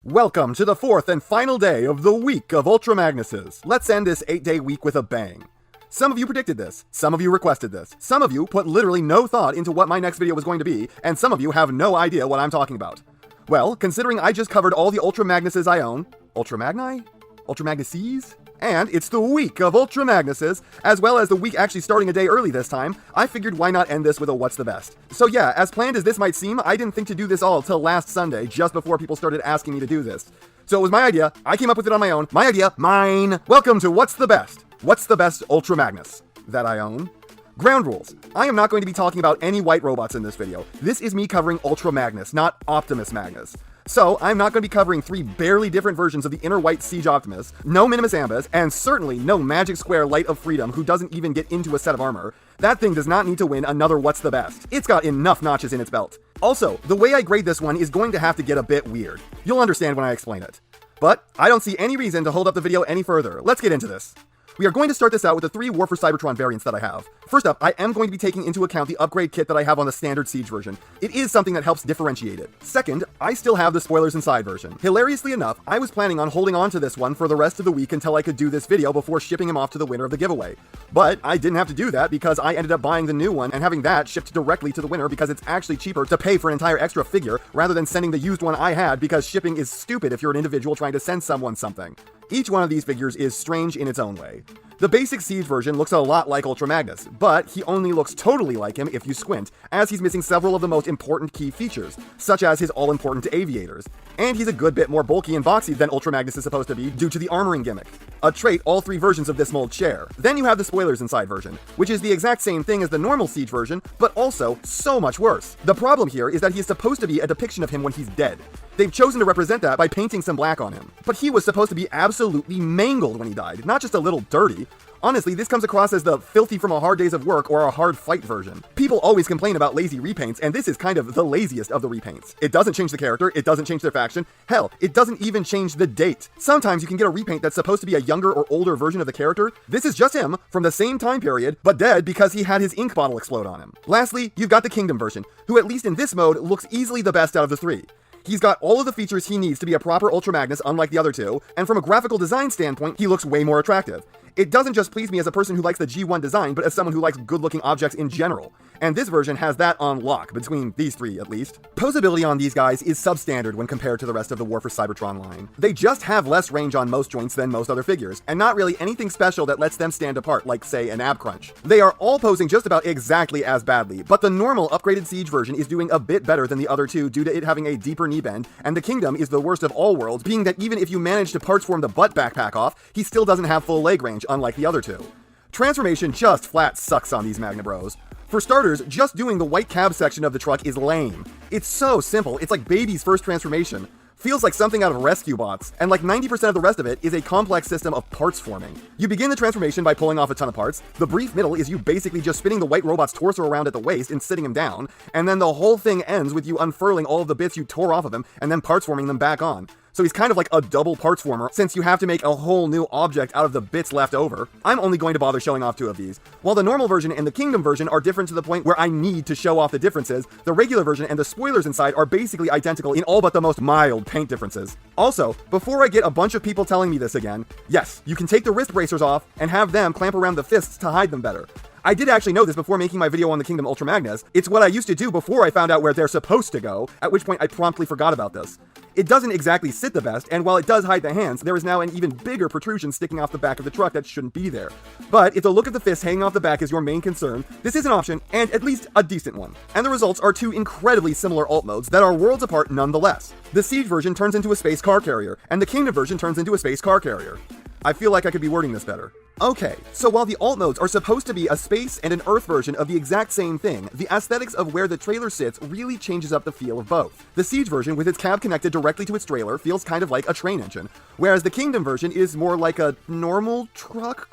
Welcome to the fourth and final day of the week of Ultra Magnuses. Let's end this 8-day week with a bang. Some of you predicted this, some of you requested this, some of you put literally no thought into what my next video was going to be, and some of you have no idea what I'm talking about. Well, considering I just covered all the Ultra Magnuses I own, Ultra Magni? Ultra Magnuses? And it's the week of Ultra Magnuses, as well as the week actually starting a day early this time, I figured why not end this with a what's the best. So yeah, as planned as this might seem, I didn't think to do this all till last Sunday, just before people started asking me to do this. So it was my idea, I came up with it on my own, my idea, mine. Welcome to What's the Best? What's the best Ultra Magnus that I own? Ground rules. I am not going to be talking about any white robots in this video. This is me covering Ultra Magnus, not Optimus Magnus. So, I'm not going to be covering 3 barely different versions of the inner white Siege Optimus, no Minimus Ambus, and certainly no Magic Square Light of Freedom who doesn't even get into a set of armor. That thing does not need to win another What's the Best. It's got enough notches in its belt. Also, the way I grade this one is going to have to get a bit weird. You'll understand when I explain it. But I don't see any reason to hold up the video any further. Let's get into this. We are going to start this out with the 3 War for Cybertron variants that I have. First up, I am going to be taking into account the upgrade kit that I have on the standard Siege version. It is something that helps differentiate it. Second, I still have the spoilers inside version. Hilariously enough, I was planning on holding on to this one for the rest of the week until I could do this video before shipping him off to the winner of the giveaway. But I didn't have to do that because I ended up buying the new one and having that shipped directly to the winner because it's actually cheaper to pay for an entire extra figure rather than sending the used one I had because shipping is stupid if you're an individual trying to send someone something. Each one of these figures is strange in its own way. The basic Siege version looks a lot like Ultra Magnus, but he only looks totally like him if you squint, as he's missing several of the most important key features, such as his all-important aviators. And he's a good bit more bulky and boxy than Ultra Magnus is supposed to be due to the armoring gimmick, a trait all 3 versions of this mold share. Then you have the spoilers inside version, which is the exact same thing as the normal Siege version, but also so much worse. The problem here is that he is supposed to be a depiction of him when he's dead. They've chosen to represent that by painting some black on him. But he was supposed to be absolutely mangled when he died, not just a little dirty. Honestly, this comes across as the filthy from a hard days of work or a hard fight version. People always complain about lazy repaints, and this is kind of the laziest of the repaints. It doesn't change the character, it doesn't change their faction, hell, it doesn't even change the date. Sometimes you can get a repaint that's supposed to be a younger or older version of the character. This is just him from the same time period, but dead because he had his ink bottle explode on him. Lastly, you've got the Kingdom version, who at least in this mode looks easily the best out of the 3. He's got all of the features he needs to be a proper Ultra Magnus, unlike the other 2, and from a graphical design standpoint, he looks way more attractive. It doesn't just please me as a person who likes the G1 design, but as someone who likes good-looking objects in general. And this version has that on lock, between these 3 at least. Posability on these guys is substandard when compared to the rest of the War for Cybertron line. They just have less range on most joints than most other figures, and not really anything special that lets them stand apart, like say an ab crunch. They are all posing just about exactly as badly, but the normal upgraded Siege version is doing a bit better than the other 2 due to it having a deeper knee bend, and the Kingdom is the worst of all worlds, being that even if you manage to parts form the butt backpack off, he still doesn't have full leg range, unlike the other 2. Transformation just flat sucks on these Magna Bros. For starters, just doing the white cab section of the truck is lame. It's so simple, it's like baby's first transformation. Feels like something out of Rescue Bots, and like 90% of the rest of it is a complex system of parts forming. You begin the transformation by pulling off a ton of parts, the brief middle is you basically just spinning the white robot's torso around at the waist and sitting him down, and then the whole thing ends with you unfurling all of the bits you tore off of him and then parts forming them back on. So he's kind of like a double parts former, since you have to make a whole new object out of the bits left over. I'm only going to bother showing off 2 of these. While the normal version and the Kingdom version are different to the point where I need to show off the differences, the regular version and the spoilers inside are basically identical in all but the most mild paint differences. Also, before I get a bunch of people telling me this again, yes, you can take the wrist bracers off and have them clamp around the fists to hide them better. I did actually know this before making my video on the Kingdom Ultra Magnus. It's what I used to do before I found out where they're supposed to go, at which point I promptly forgot about this. It doesn't exactly sit the best, and while it does hide the hands, there is now an even bigger protrusion sticking off the back of the truck that shouldn't be there. But if the look of the fist hanging off the back is your main concern, this is an option, and at least a decent one. And the results are 2 incredibly similar alt modes that are worlds apart nonetheless. The Siege version turns into a space car carrier, and the Kingdom version turns into a space car carrier. I feel like I could be wording this better. Okay, so while the alt modes are supposed to be a space and an Earth version of the exact same thing, the aesthetics of where the trailer sits really changes up the feel of both. The Siege version, with its cab connected directly to its trailer, feels kind of like a train engine, whereas the Kingdom version is more like a normal truck, ?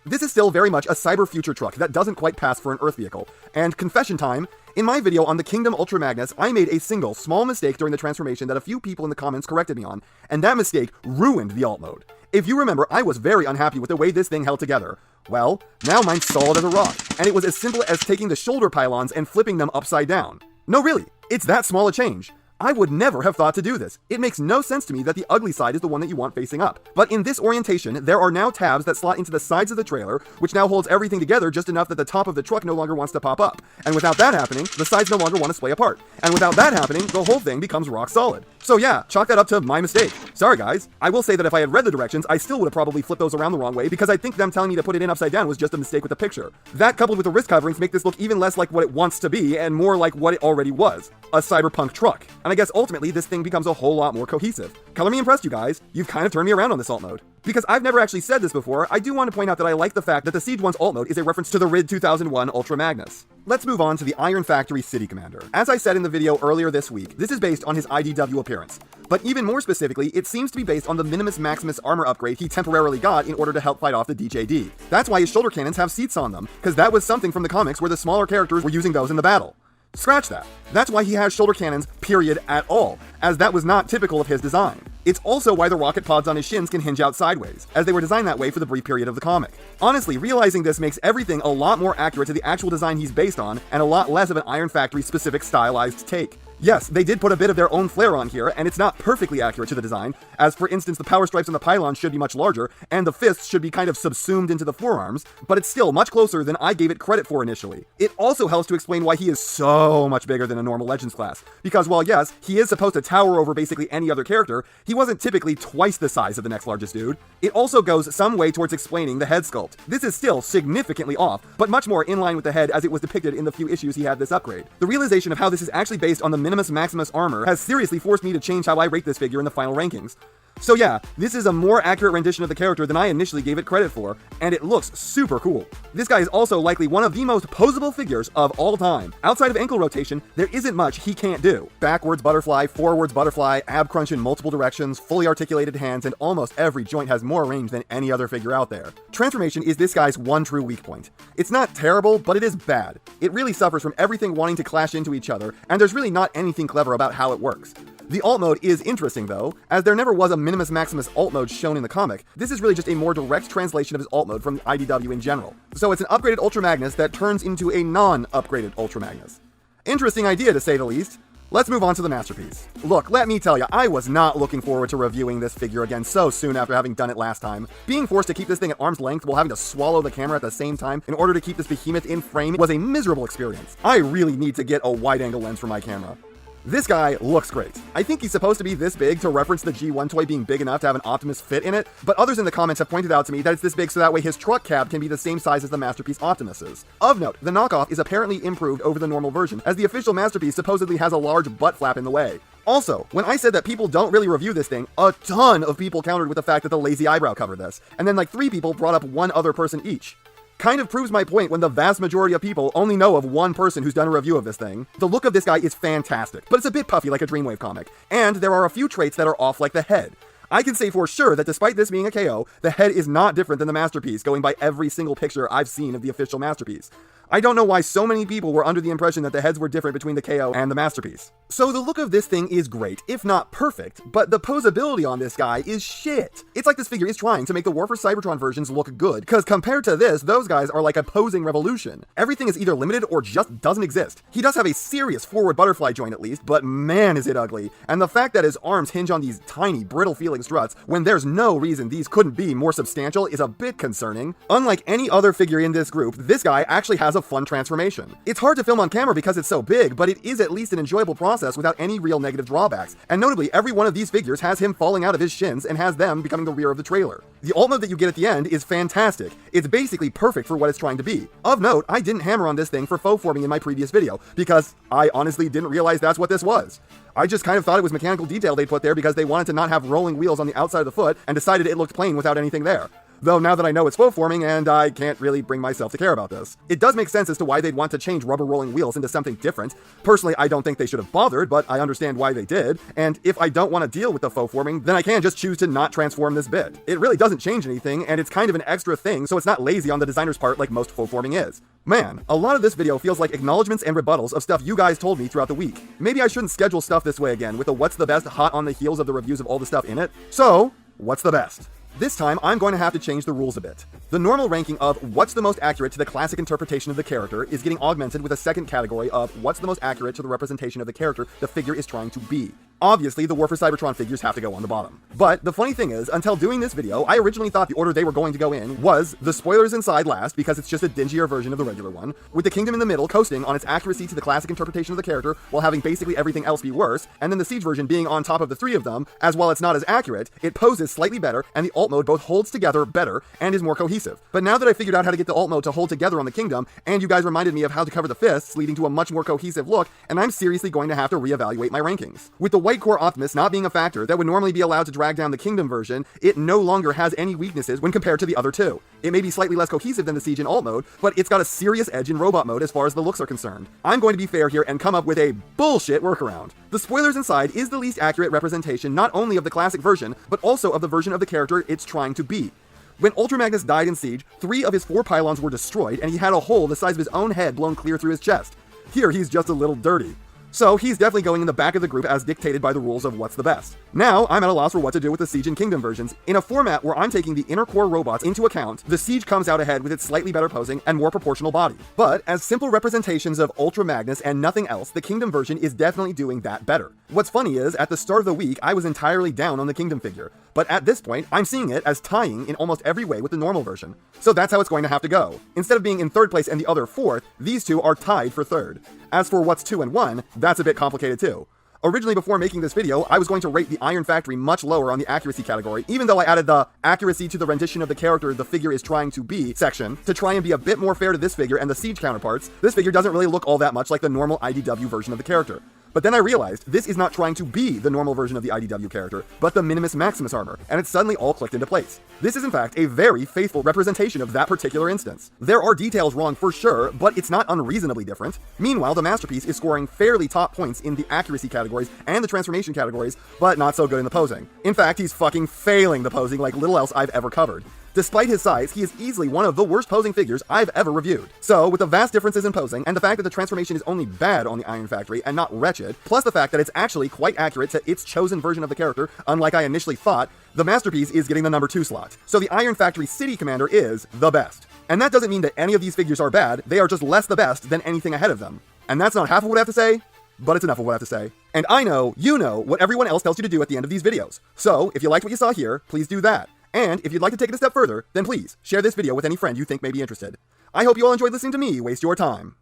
This is still very much a cyber future truck that doesn't quite pass for an Earth vehicle. And confession time, in my video on the Kingdom Ultra Magnus, I made a single small mistake during the transformation that a few people in the comments corrected me on, and that mistake ruined the alt mode. If you remember, I was very unhappy with the way this thing held together. Well, now mine's solid as a rock, and it was as simple as taking the shoulder pylons and flipping them upside down. No really, it's that small a change. I would never have thought to do this. It makes no sense to me that the ugly side is the one that you want facing up. But in this orientation, there are now tabs that slot into the sides of the trailer, which now holds everything together just enough that the top of the truck no longer wants to pop up. And without that happening, the sides no longer want to splay apart. And without that happening, the whole thing becomes rock solid. So yeah, chalk that up to my mistake. Sorry guys. I will say that if I had read the directions, I still would have probably flipped those around the wrong way because I think them telling me to put it in upside down was just a mistake with the picture. That coupled with the wrist coverings make this look even less like what it wants to be and more like what it already was. A cyberpunk truck. And I guess ultimately this thing becomes a whole lot more cohesive. Color me impressed, you guys. You've kind of turned me around on this alt mode. Because I've never actually said this before, I do want to point out that I like the fact that the Siege 1's alt mode is a reference to the RID 2001 Ultra Magnus. Let's move on to the Iron Factory City Commander. As I said in the video earlier this week, this is based on his IDW appearance. But even more specifically, it seems to be based on the Minimus Maximus armor upgrade he temporarily got in order to help fight off the DJD. That's why his shoulder cannons have seats on them, because that was something from the comics where the smaller characters were using those in the battle. Scratch that. That's why he has shoulder cannons, period, at all, as that was not typical of his design. It's also why the rocket pods on his shins can hinge out sideways, as they were designed that way for the brief period of the comic. Honestly, realizing this makes everything a lot more accurate to the actual design he's based on, and a lot less of an Iron Factory specific stylized take. Yes, they did put a bit of their own flair on here, and it's not perfectly accurate to the design, as for instance the power stripes on the pylons should be much larger, and the fists should be kind of subsumed into the forearms, but it's still much closer than I gave it credit for initially. It also helps to explain why he is so much bigger than a normal Legends class, because while yes, he is supposed to tower over basically any other character, he wasn't typically twice the size of the next largest dude. It also goes some way towards explaining the head sculpt. This is still significantly off, but much more in line with the head as it was depicted in the few issues he had this upgrade. The realization of how this is actually based on the Minimus Maximus armor has seriously forced me to change how I rate this figure in the final rankings. So yeah, this is a more accurate rendition of the character than I initially gave it credit for, and it looks super cool. This guy is also likely one of the most posable figures of all time. Outside of ankle rotation, there isn't much he can't do. Backwards butterfly, forwards butterfly, ab crunch in multiple directions, fully articulated hands, and almost every joint has more range than any other figure out there. Transformation is this guy's one true weak point. It's not terrible, but it is bad. It really suffers from everything wanting to clash into each other, and there's really not anything clever about how it works. The alt mode is interesting though, as there never was a Minimus Maximus alt mode shown in the comic. This is really just a more direct translation of his alt mode from IDW in general. So it's an upgraded Ultra Magnus that turns into a non-upgraded Ultra Magnus. Interesting idea to say the least. Let's move on to the masterpiece. Look, let me tell you, I was not looking forward to reviewing this figure again so soon after having done it last time. Being forced to keep this thing at arm's length while having to swallow the camera at the same time in order to keep this behemoth in frame was a miserable experience. I really need to get a wide-angle lens for my camera. This guy looks great. I think he's supposed to be this big to reference the G1 toy being big enough to have an Optimus fit in it, but others in the comments have pointed out to me that it's this big so that way his truck cab can be the same size as the Masterpiece Optimus's. Of note, the knockoff is apparently improved over the normal version, as the official Masterpiece supposedly has a large butt flap in the way. Also, when I said that people don't really review this thing, a ton of people countered with the fact that the lazy eyebrow covered this, and then like 3 people brought up one other person each. Kind of proves my point when the vast majority of people only know of one person who's done a review of this thing. The look of this guy is fantastic, but it's a bit puffy like a Dreamwave comic, and there are a few traits that are off like the head. I can say for sure that despite this being a KO, the head is not different than the Masterpiece, going by every single picture I've seen of the official Masterpiece. I don't know why so many people were under the impression that the heads were different between the KO and the Masterpiece. So the look of this thing is great, if not perfect, but the posability on this guy is shit. It's like this figure is trying to make the War for Cybertron versions look good, because compared to this, those guys are like a posing revolution. Everything is either limited or just doesn't exist. He does have a serious forward butterfly joint at least, but man is it ugly. And the fact that his arms hinge on these tiny, brittle feeling struts, when there's no reason these couldn't be more substantial, is a bit concerning. Unlike any other figure in this group, this guy actually has a fun transformation. It's hard to film on camera because it's so big, but it is at least an enjoyable process without any real negative drawbacks. And notably, every one of these figures has him falling out of his shins and has them becoming the rear of the trailer. The alt mode that you get at the end is fantastic. It's basically perfect for what it's trying to be. Of note, I didn't hammer on this thing for faux forming in my previous video, because I honestly didn't realize that's what this was. I just kind of thought it was mechanical detail they put there because they wanted to not have rolling wheels on the outside of the foot and decided it looked plain without anything there. Though now that I know it's faux forming, and I can't really bring myself to care about this. It does make sense as to why they'd want to change rubber rolling wheels into something different. Personally, I don't think they should have bothered, but I understand why they did. And if I don't want to deal with the faux forming, then I can just choose to not transform this bit. It really doesn't change anything, and it's kind of an extra thing, so it's not lazy on the designer's part like most faux forming is. Man, a lot of this video feels like acknowledgements and rebuttals of stuff you guys told me throughout the week. Maybe I shouldn't schedule stuff this way again, with the what's the best hot on the heels of the reviews of all the stuff in it. So, what's the best? This time, I'm going to have to change the rules a bit. The normal ranking of what's the most accurate to the classic interpretation of the character is getting augmented with a second category of what's the most accurate to the representation of the character the figure is trying to be. Obviously, the War for Cybertron figures have to go on the bottom. But the funny thing is, until doing this video, I originally thought the order they were going to go in was the spoilers inside last because it's just a dingier version of the regular one, with the Kingdom in the middle coasting on its accuracy to the classic interpretation of the character while having basically everything else be worse, and then the Siege version being on top of the three of them, as while it's not as accurate, it poses slightly better, and the alt mode both holds together better and is more cohesive. But now that I figured out how to get the alt mode to hold together on the Kingdom, and you guys reminded me of how to cover the fists, leading to a much more cohesive look, and I'm seriously going to have to reevaluate my rankings. With the White Core Optimus not being a factor that would normally be allowed to drag down the Kingdom version, it no longer has any weaknesses when compared to the other two. It may be slightly less cohesive than the Siege in alt mode, but it's got a serious edge in robot mode as far as the looks are concerned. I'm going to be fair here and come up with a bullshit workaround. The spoilers inside is the least accurate representation not only of the classic version, but also of the version of the character it's trying to be. When Ultra Magnus died in Siege, 3 of his 4 pylons were destroyed, and he had a hole the size of his own head blown clear through his chest. Here, he's just a little dirty. So he's definitely going in the back of the group as dictated by the rules of what's the best. Now, I'm at a loss for what to do with the Siege and Kingdom versions. In a format where I'm taking the inner core robots into account, the Siege comes out ahead with its slightly better posing and more proportional body. But as simple representations of Ultra Magnus and nothing else, the Kingdom version is definitely doing that better. What's funny is, at the start of the week, I was entirely down on the Kingdom figure. But at this point, I'm seeing it as tying in almost every way with the normal version. So that's how it's going to have to go. Instead of being in 3rd place and the other 4th, these two are tied for 3rd. As for what's 2 and 1, that's a bit complicated too. Originally, before making this video, I was going to rate the Iron Factory much lower on the accuracy category, even though I added the accuracy to the rendition of the character the figure is trying to be section to try and be a bit more fair to this figure and the Siege counterparts. This figure doesn't really look all that much like the normal IDW version of the character. But then I realized this is not trying to be the normal version of the IDW character, but the Minimus Maximus armor, and it suddenly all clicked into place. This is in fact a very faithful representation of that particular instance. There are details wrong for sure, but it's not unreasonably different. Meanwhile, the Masterpiece is scoring fairly top points in the accuracy categories and the transformation categories, but not so good in the posing. In fact, he's fucking failing the posing like little else I've ever covered. Despite his size, he is easily one of the worst posing figures I've ever reviewed. So, with the vast differences in posing, and the fact that the transformation is only bad on the Iron Factory and not wretched, plus the fact that it's actually quite accurate to its chosen version of the character, unlike I initially thought, the Masterpiece is getting the number 2 slot. So the Iron Factory City Commander is the best. And that doesn't mean that any of these figures are bad, they are just less the best than anything ahead of them. And that's not half of what I have to say, but it's enough of what I have to say. And I know, you know, what everyone else tells you to do at the end of these videos. So, if you liked what you saw here, please do that. And if you'd like to take it a step further, then please share this video with any friend you think may be interested. I hope you all enjoyed listening to me waste your time.